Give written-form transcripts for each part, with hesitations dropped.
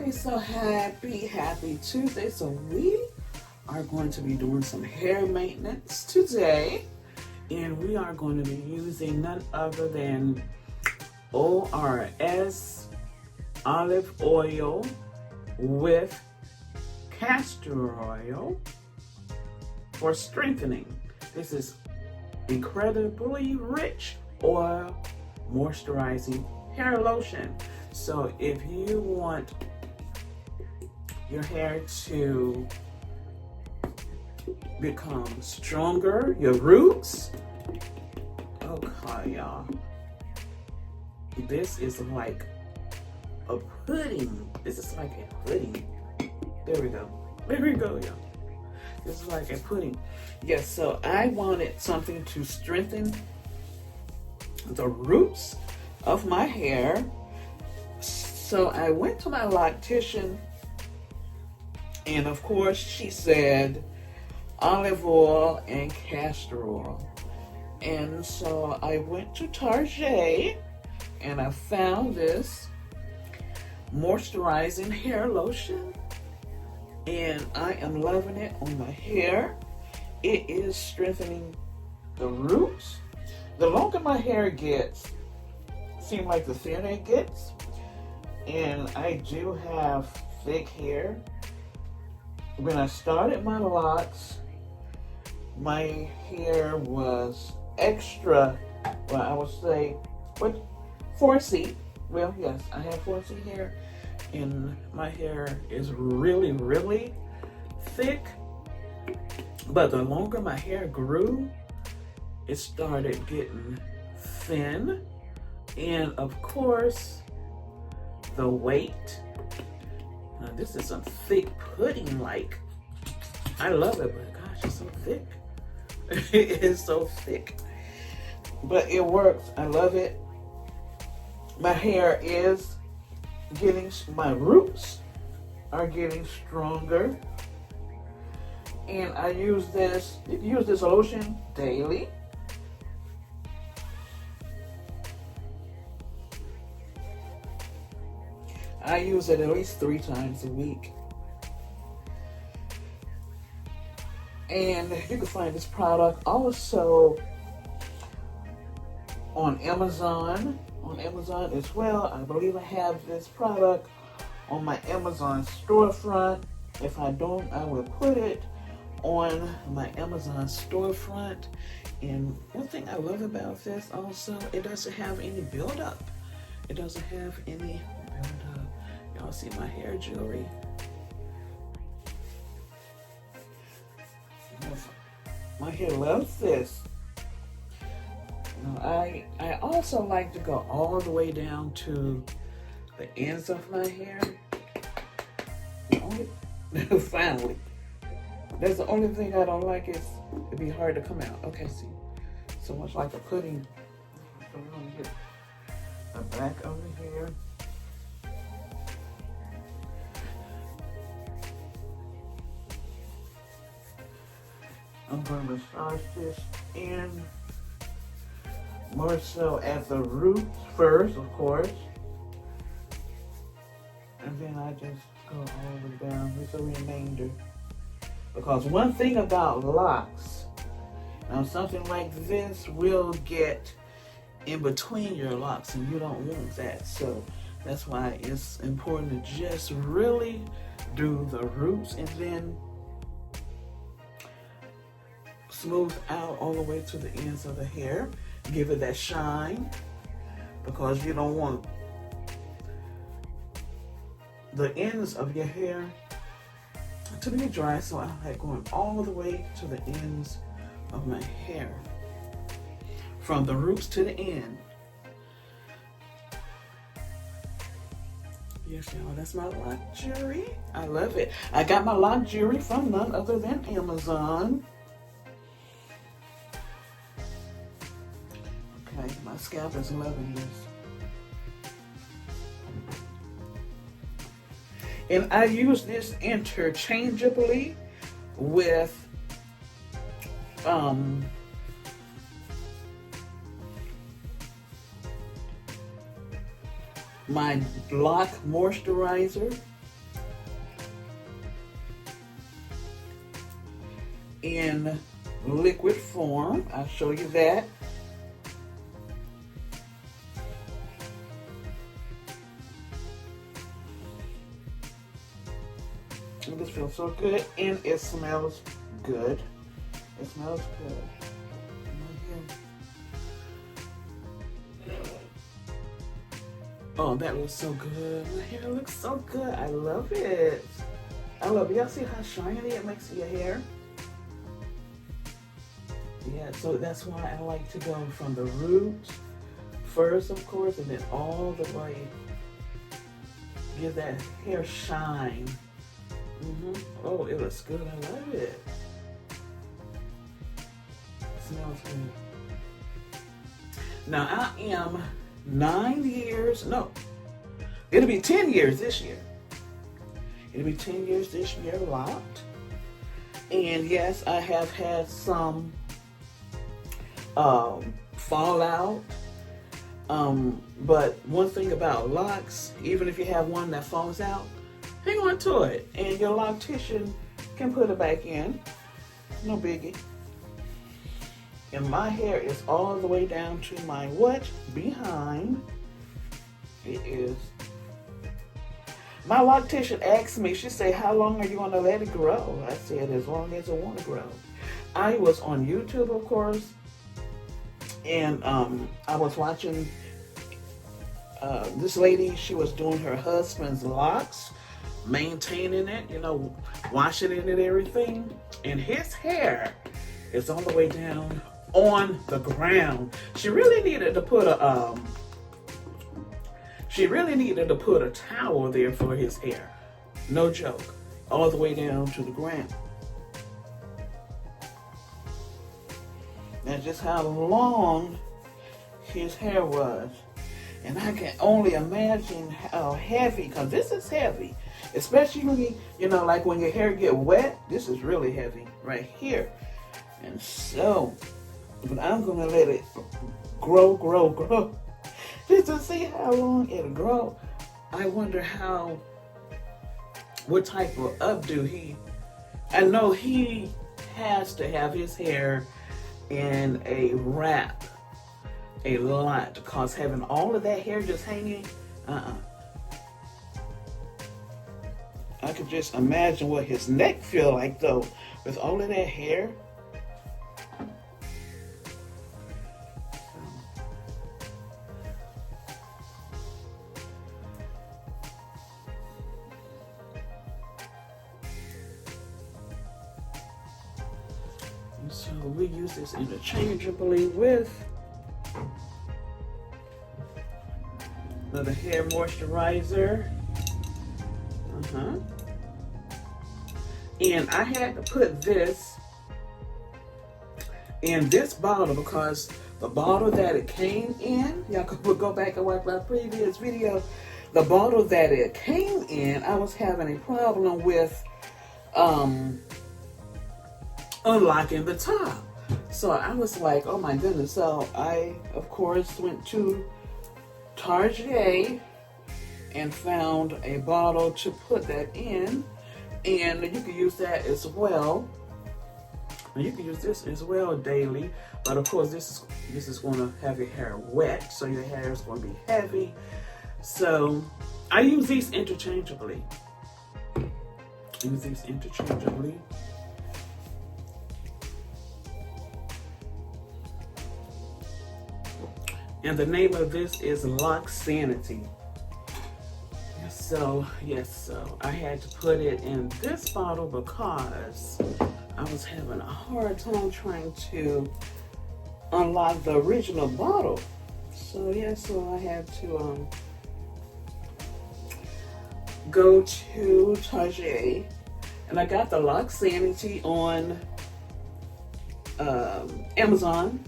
Okay, so happy Tuesday. So we are going to be doing some hair maintenance today. And we are going to be using none other than ORS olive oil with castor oil for strengthening. This is incredibly rich oil moisturizing hair lotion. So if you want your hair to become stronger, your roots, okay, y'all, this is like a pudding. This is like a pudding. There we go. There we go, y'all. This is like a pudding. Yes, so I wanted something to strengthen the roots of my hair. So I went to my loctician, and of course she said olive oil and castor oil. And so I went to Target and I found this moisturizing hair lotion, and I am loving it on my hair. It is strengthening the roots. The longer my hair gets, seems like the thinner it gets. And I do have thick hair. When I started my locks, my hair was extra, well, I would say, what, 4C. Well, yes, I have 4C hair, and my hair is really, really thick. But the longer my hair grew, it started getting thin. And of course, the weight. Now, this is some thick pudding, like. I love it, but gosh, it's so thick. It is so thick. But it works. I love it. My hair is getting, my roots are getting stronger. And I use this lotion daily. I use it at least 3 times a week. And you can find this product also on Amazon. On Amazon as well. I believe I have this product on my Amazon storefront. If I don't, I will put it on my Amazon storefront. And one thing I love about this also, it doesn't have any buildup. It doesn't have any buildup. Y'all see my hair jewelry? My hair loves this. I also like to go all the way down to the ends of my hair. Finally. That's the only thing I don't like, is it'd be hard to come out. Okay, see. So much like a pudding. So we're gonna get the back of the hair. I'm going to massage this in more so at the roots first, of course. And then I just go all the way down with the remainder. Because one thing about locks, now something like this will get in between your locks, and you don't want that. So that's why it's important to just really do the roots and then smooth out all the way to the ends of the hair. Give it that shine, because you don't want the ends of your hair to be dry. So I like going all the way to the ends of my hair, from the roots to the end. Yes, y'all, that's my lock jewelry. I love it. I got my lock jewelry from none other than Amazon. Okay, my scalp is loving this. And I use this interchangeably with my block moisturizer. in liquid form. I'll show you that. And this feels so good, and it smells good. It smells good. Oh, that looks so good. My hair looks so good. I love it. I love it. Y'all see how shiny it makes your hair? Yeah, so that's why I like to go from the root first, of course, and then all the way. Give that hair shine. Oh, it looks good. I love it. It smells good. Now, I am 9 years, no, it'll be 10 years this year. It'll be 10 years this year locked. And yes, I have had some fallout. But one thing about locks, even if you have one that falls out, hang on to it. And your loctician can put it back in. No biggie. And my hair is all the way down to my what? Behind. It is. My loctician asked me, she said, how long are you going to let it grow? I said, as long as it want to grow. I was on YouTube, of course, and I was watching this lady. She was doing her husband's locks, maintaining it, you know, washing it and everything. And his hair is all the way down on the ground. She really needed to put a towel there for his hair. No joke. All the way down to the ground. That's just how long his hair was. And I can only imagine how heavy, because this is heavy. Especially, you know, like when your hair get wet, this is really heavy right here. And so, but I'm going to let it grow. Just to see how long it'll grow. I wonder what type of updo I know he has to have his hair in a wrap a lot, because having all of that hair just hanging, I could just imagine what his neck feel like though, with all of that hair. So we use this interchangeably with another hair moisturizer. And I had to put this in this bottle because the bottle that it came in, y'all could go back and watch my previous video. The bottle that it came in, I was having a problem with unlocking the top. So I was like, oh my goodness. So I, of course, went to Target and found a bottle to put that in. And you can use that as well. You can use this as well daily. But of course, this is going to have your hair wet. So your hair is going to be heavy. So I use these interchangeably. And the name of this is Locsanity. So, yes, so I had to put it in this bottle because I was having a hard time trying to unlock the original bottle. So, yeah, so I had to go to Target, and I got the Locsanity on Amazon.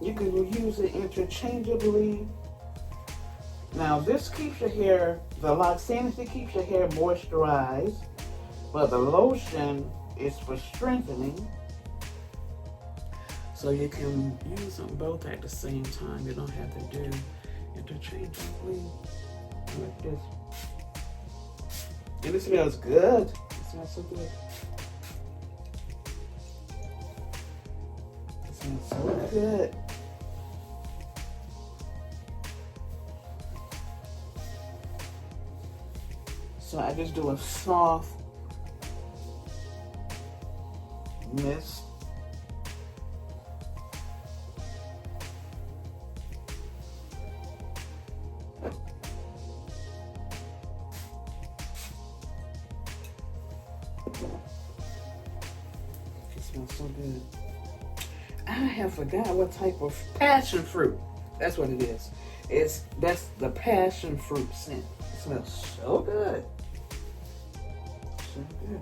You can use it interchangeably. Now this keeps your hair, the Locsanity keeps your hair moisturized, but the lotion is for strengthening. So you can use them both at the same time. You don't have to do interchangeably like this. And it smells good. It smells so good. It smells so good. So I just do a soft mist. It smells so good. I have forgot what type of passion fruit. That's what it is. That's the passion fruit scent. It smells so good. So good.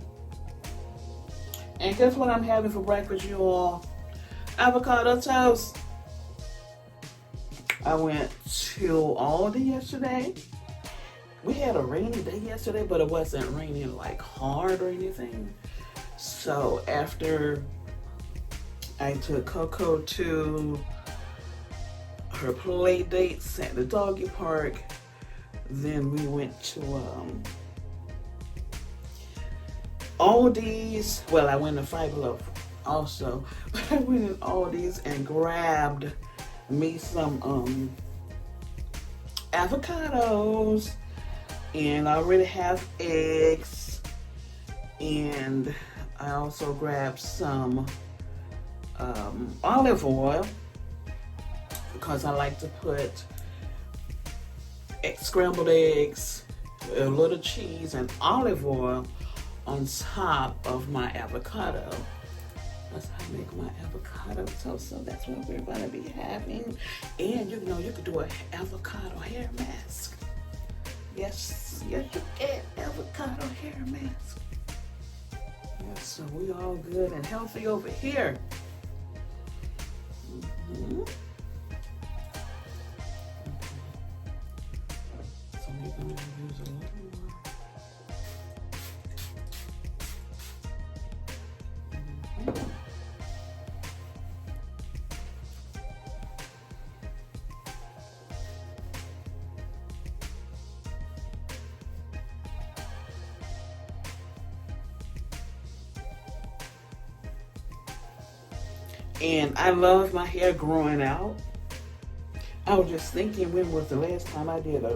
And guess what I'm having for breakfast, you all? Avocado toast. I went to Aldi yesterday. We had a rainy day yesterday, but it wasn't raining like hard or anything. So after I took Coco to her play dates at the doggy park, then we went to Aldi's. Well, I went to Five Below also, but I went to Aldi's and grabbed me some avocados, and I already have eggs, and I also grabbed some olive oil because I like to put scrambled eggs, a little cheese, and olive oil on top of my avocado. That's how I make my avocado toast. So that's what we're going to be having. And you know, you could do an avocado hair mask. Yes, you can. Avocado hair mask. Yes, so we all good and healthy over here. Mm-hmm. So we're going to use a little more. And I love my hair growing out. I was just thinking, when was the last time I did a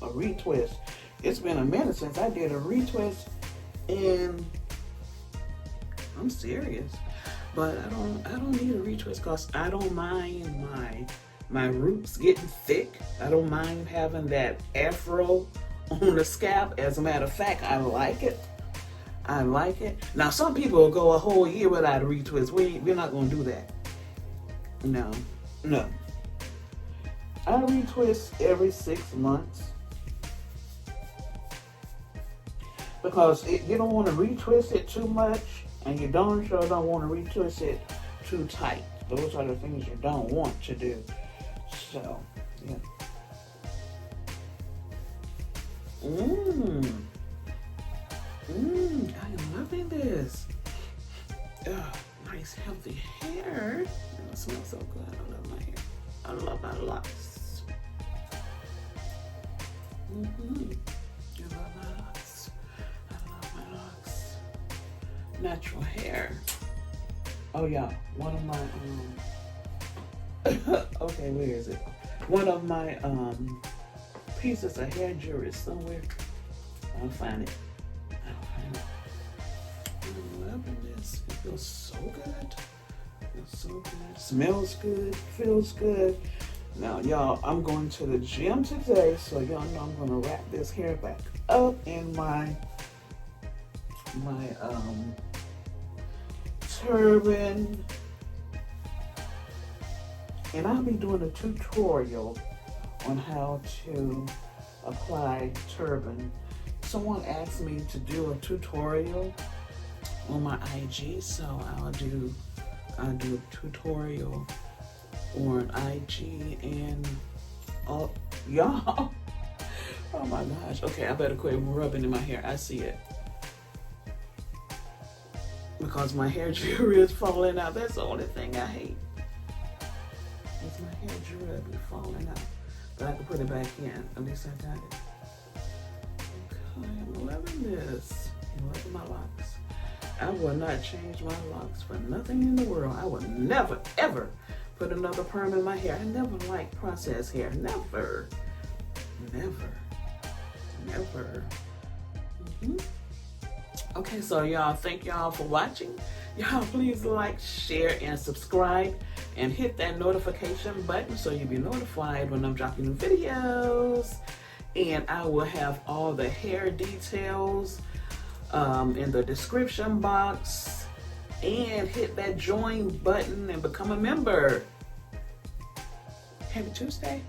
retwist? It's been a minute since I did a retwist, and I'm serious. But I don't need a retwist because I don't mind my roots getting thick. I don't mind having that afro on the scalp. As a matter of fact, I like it. I like it. Now, some people will go a whole year without a retwist. We're not going to do that. No. I retwist every 6 months because you don't want to retwist it too much, and you don't want to retwist it too tight. Those are the things you don't want to do. So, yeah. I am loving this. Nice healthy hair. It smells so good. I love my hair. I love my locks. I love my locks. I love my locks. Natural hair. Oh yeah, one of my okay, where is it? One of my pieces of hair jewelry somewhere. I'll find it. I'm loving this. It feels so good. Feels so good. Smells good. Feels good. Now, y'all, I'm going to the gym today, so y'all know I'm going to wrap this hair back up in my turban. And I'll be doing a tutorial on how to apply turban. Someone asked me to do a tutorial on my IG, so I'll do a tutorial on IG, and y'all, oh my gosh. Okay, I better quit rubbing in my hair. I see it. because my hair jewelry is falling out. That's the only thing I hate. Is my hair jewelry be falling out. But I can put it back in. At least I got it. Okay, I'm loving this. I'm loving my locks. I will not change my locks for nothing in the world. I will never, ever put another perm in my hair. I never liked processed hair. Never. Never. Never. Okay, so y'all, thank y'all for watching. Y'all please like, share, and subscribe, and hit that notification button so you'll be notified when I'm dropping new videos. And I will have all the hair details in the description box. And hit that join button and become a member. Happy Tuesday.